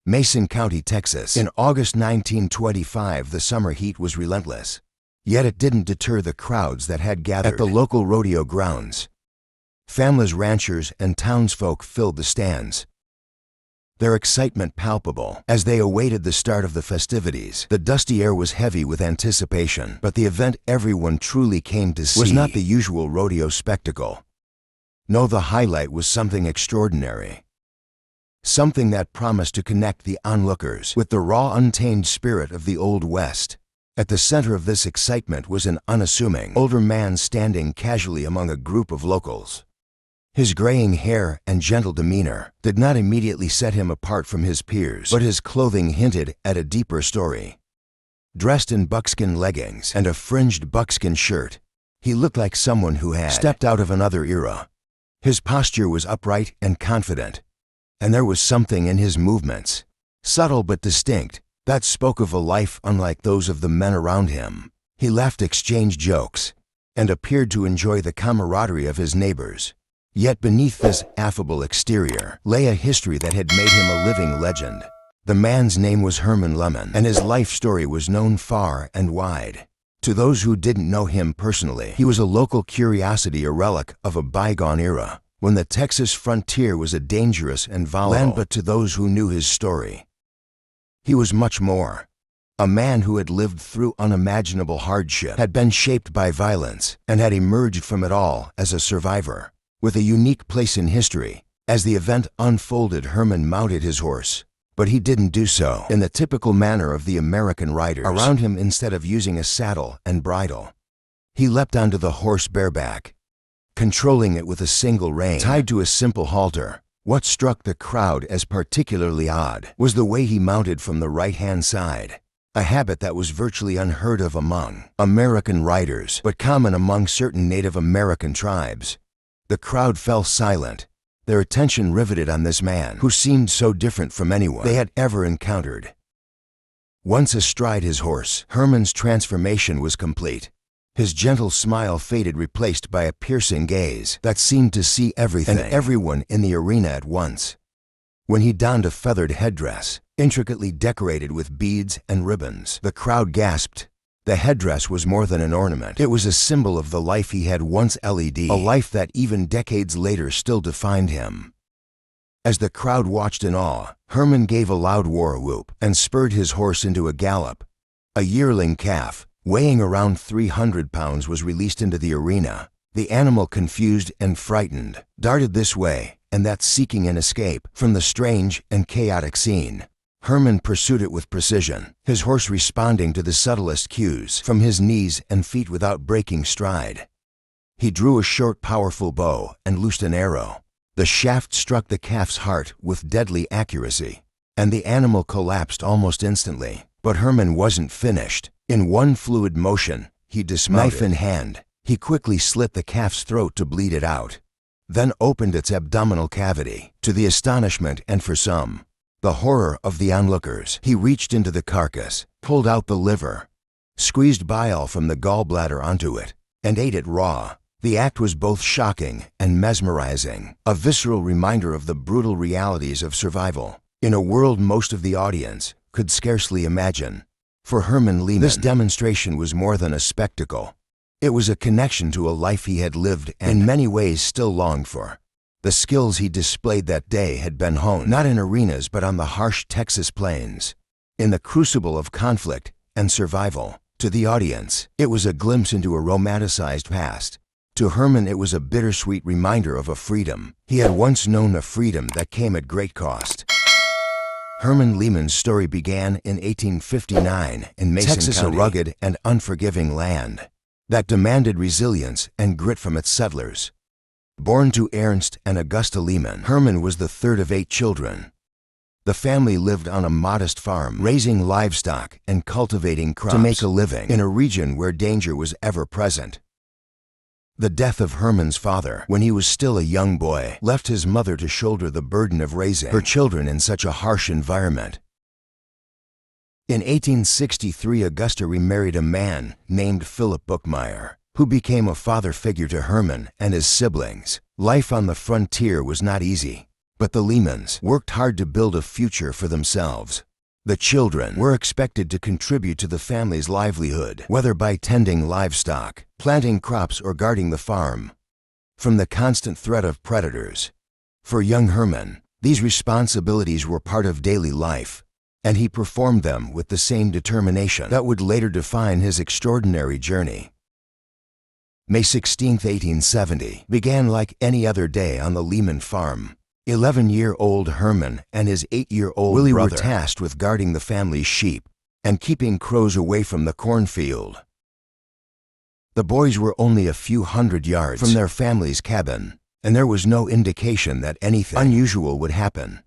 Mason County, Texas. In August 1925, the summer heat was relentless. Yet it didn't deter the crowds that had gathered at the local rodeo grounds. Families, ranchers, and townsfolk filled the stands, their excitement palpable as they awaited the start of the festivities. The dusty air was heavy with anticipation, but the event everyone truly came to see was not the usual rodeo spectacle. No, the highlight was something extraordinary. Something that promised to connect the onlookers with the raw, untamed spirit of the Old West. At the center of this excitement was an unassuming older man standing casually among a group of locals. His graying hair and gentle demeanor did not immediately set him apart from his peers, but his clothing hinted at a deeper story. Dressed in buckskin leggings and a fringed buckskin shirt, he looked like someone who had stepped out of another era. His posture was upright and confident, and there was something in his movements, subtle but distinct, that spoke of a life unlike those of the men around him. He laughed, exchanged jokes, and appeared to enjoy the camaraderie of his neighbors. Yet beneath this affable exterior lay a history that had made him a living legend. The man's name was Herman Lehmann, and his life story was known far and wide. To those who didn't know him personally, he was a local curiosity, a relic of a bygone era, when the Texas frontier was a dangerous and volatile land. But to those who knew his story, he was much more. A man who had lived through unimaginable hardship, had been shaped by violence, and had emerged from it all as a survivor, with a unique place in history. As the event unfolded, Herman mounted his horse, but he didn't do so in the typical manner of the American riders around him. Instead of using a saddle and bridle, he leapt onto the horse bareback, controlling it with a single rein tied to a simple halter. What struck the crowd as particularly odd was the way he mounted from the right-hand side, a habit that was virtually unheard of among American riders, but common among certain Native American tribes. The crowd fell silent, their attention riveted on this man who seemed so different from anyone they had ever encountered. Once astride his horse, Herman's transformation was complete. His gentle smile faded, replaced by a piercing gaze that seemed to see everything and everyone in the arena at once. When he donned a feathered headdress, intricately decorated with beads and ribbons, the crowd gasped. The headdress was more than an ornament. It was a symbol of the life he had once led, a life that even decades later still defined him. As the crowd watched in awe, Herman gave a loud war whoop and spurred his horse into a gallop. A yearling calf, weighing around 300 pounds, was released into the arena. The animal, confused and frightened, darted this way and that, seeking an escape from the strange and chaotic scene. Herman pursued it with precision, his horse responding to the subtlest cues from his knees and feet without breaking stride. He drew a short, powerful bow and loosed an arrow. The shaft struck the calf's heart with deadly accuracy, and the animal collapsed almost instantly. But Herman wasn't finished. In one fluid motion, he dismounted. Knife in hand, he quickly slit the calf's throat to bleed it out, then opened its abdominal cavity. To the astonishment, and for some, the horror of the onlookers, he reached into the carcass, pulled out the liver, squeezed bile from the gallbladder onto it, and ate it raw. The act was both shocking and mesmerizing, a visceral reminder of the brutal realities of survival in a world most of the audience could scarcely imagine. For Herman Lehmann, this demonstration was more than a spectacle. It was a connection to a life he had lived and in many ways still longed for. The skills he displayed that day had been honed not in arenas but on the harsh Texas plains, in the crucible of conflict and survival. To the audience, it was a glimpse into a romanticized past. To Herman, it was a bittersweet reminder of a freedom he had once known, a freedom that came at great cost. Herman Lehmann's story began in 1859 in Mason Texas, County, a rugged and unforgiving land that demanded resilience and grit from its settlers. Born to Ernst and Augusta Lehmann, Herman was the third of 8 children. The family lived on a modest farm, raising livestock and cultivating crops to make a living in a region where danger was ever present. The death of Herman's father, when he was still a young boy, left his mother to shoulder the burden of raising her children in such a harsh environment. In 1863, Augusta remarried a man named Philip Bookmeyer, who became a father figure to Herman and his siblings. Life on the frontier was not easy, But the Lehmanns worked hard to build a future for themselves. The children were expected to contribute to the family's livelihood, whether by tending livestock, planting crops, or guarding the farm from the constant threat of predators. For young Herman, these responsibilities were part of daily life, and he performed them with the same determination that would later define his extraordinary journey. May 16, 1870, began like any other day on the Lehmann farm. 11-year-old Herman and his 8-year-old Willie were tasked with guarding the family's sheep and keeping crows away from the cornfield. The boys were only a few hundred yards from their family's cabin, and there was no indication that anything unusual would happen.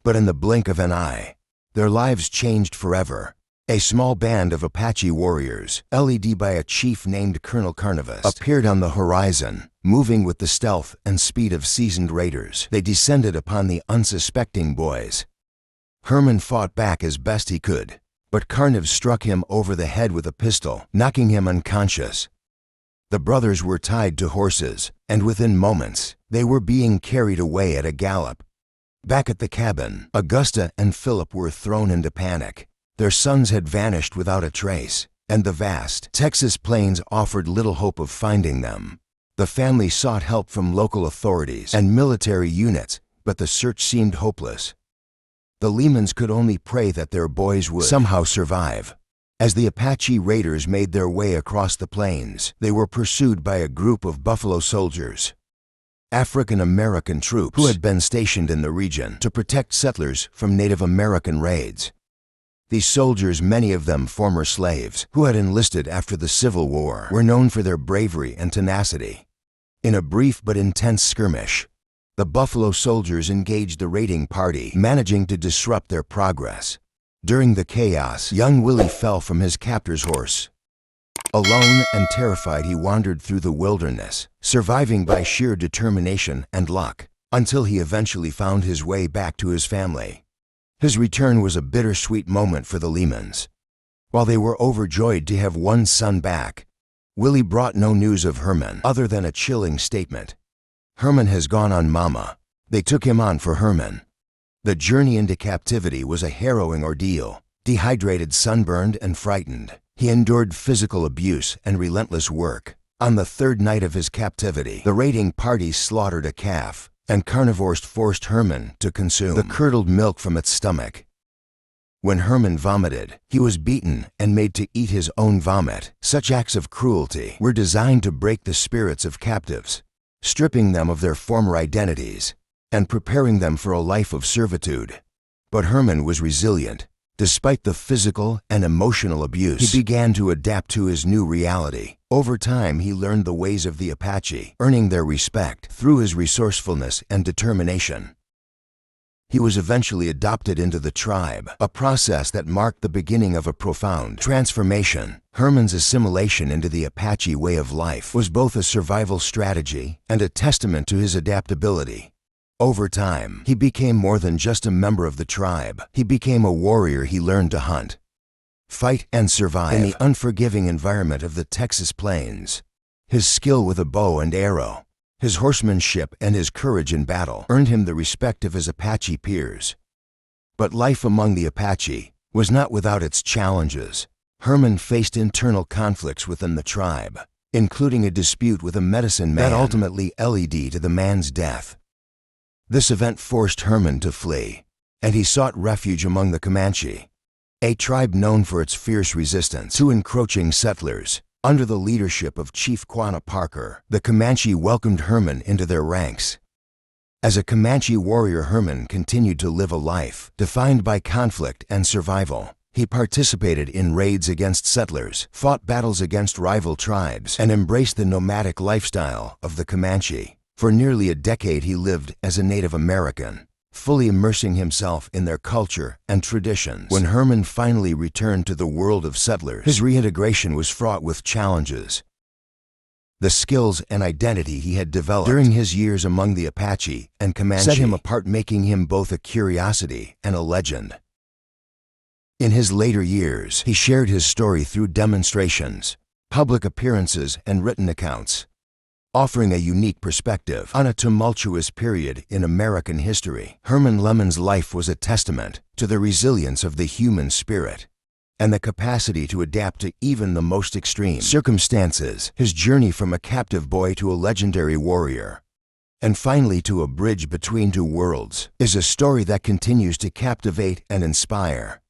But in the blink of an eye, their lives changed forever. A small band of Apache warriors, led by a chief named Colonel Carnivist, appeared on the horizon, moving with the stealth and speed of seasoned raiders. They descended upon the unsuspecting boys. Herman fought back as best he could, but Carnivist struck him over the head with a pistol, knocking him unconscious. The brothers were tied to horses, and within moments, they were being carried away at a gallop. Back at the cabin, Augusta and Philip were thrown into panic. Their sons had vanished without a trace, and the vast Texas plains offered little hope of finding them. The family sought help from local authorities and military units, but the search seemed hopeless. The Lehmanns could only pray that their boys would somehow survive. As the Apache raiders made their way across the plains, they were pursued by a group of Buffalo Soldiers, African-American troops who had been stationed in the region to protect settlers from Native American raids. These soldiers, many of them former slaves who had enlisted after the Civil War, were known for their bravery and tenacity. In a brief but intense skirmish, the Buffalo Soldiers engaged the raiding party, managing to disrupt their progress. During the chaos, young Willie fell from his captor's horse. Alone and terrified, he wandered through the wilderness, surviving by sheer determination and luck, until he eventually found his way back to his family. His return was a bittersweet moment for the Lehmanns. While they were overjoyed to have one son back, Willie brought no news of Herman other than a chilling statement. "Herman has gone on, Mama." They took him on for Herman. The journey into captivity was a harrowing ordeal. Dehydrated, sunburned, and frightened, he endured physical abuse and relentless work. On the third night of his captivity, the raiding party slaughtered a calf, and carnivores forced Herman to consume the curdled milk from its stomach. When Herman vomited, he was beaten and made to eat his own vomit. Such acts of cruelty were designed to break the spirits of captives, stripping them of their former identities and preparing them for a life of servitude. But Herman was resilient. Despite the physical and emotional abuse, he began to adapt to his new reality. Over time, he learned the ways of the Apache, earning their respect through his resourcefulness and determination. He was eventually adopted into the tribe, a process that marked the beginning of a profound transformation. Herman's assimilation into the Apache way of life was both a survival strategy and a testament to his adaptability. Over time, he became more than just a member of the tribe. He became a warrior. He learned to hunt, fight, and survive in the unforgiving environment of the Texas plains. His skill with a bow and arrow, his horsemanship, and his courage in battle earned him the respect of his Apache peers. But life among the Apache was not without its challenges. Herman faced internal conflicts within the tribe, including a dispute with a medicine man that ultimately led to the man's death. This event forced Herman to flee, and he sought refuge among the Comanche, a tribe known for its fierce resistance to encroaching settlers. Under the leadership of Chief Quanah Parker, the Comanche welcomed Herman into their ranks. As a Comanche warrior, Herman continued to live a life defined by conflict and survival. He participated in raids against settlers, fought battles against rival tribes, and embraced the nomadic lifestyle of the Comanche. For nearly a decade, he lived as a Native American, fully immersing himself in their culture and traditions. When Herman finally returned to the world of settlers, his reintegration was fraught with challenges. The skills and identity he had developed during his years among the Apache and Comanche set him apart, making him both a curiosity and a legend. In his later years, he shared his story through demonstrations, public appearances, and written accounts. offering a unique perspective on a tumultuous period in American history. Herman Lehmann's life was a testament to the resilience of the human spirit and the capacity to adapt to even the most extreme circumstances. His journey from a captive boy to a legendary warrior, and finally to a bridge between two worlds, is a story that continues to captivate and inspire.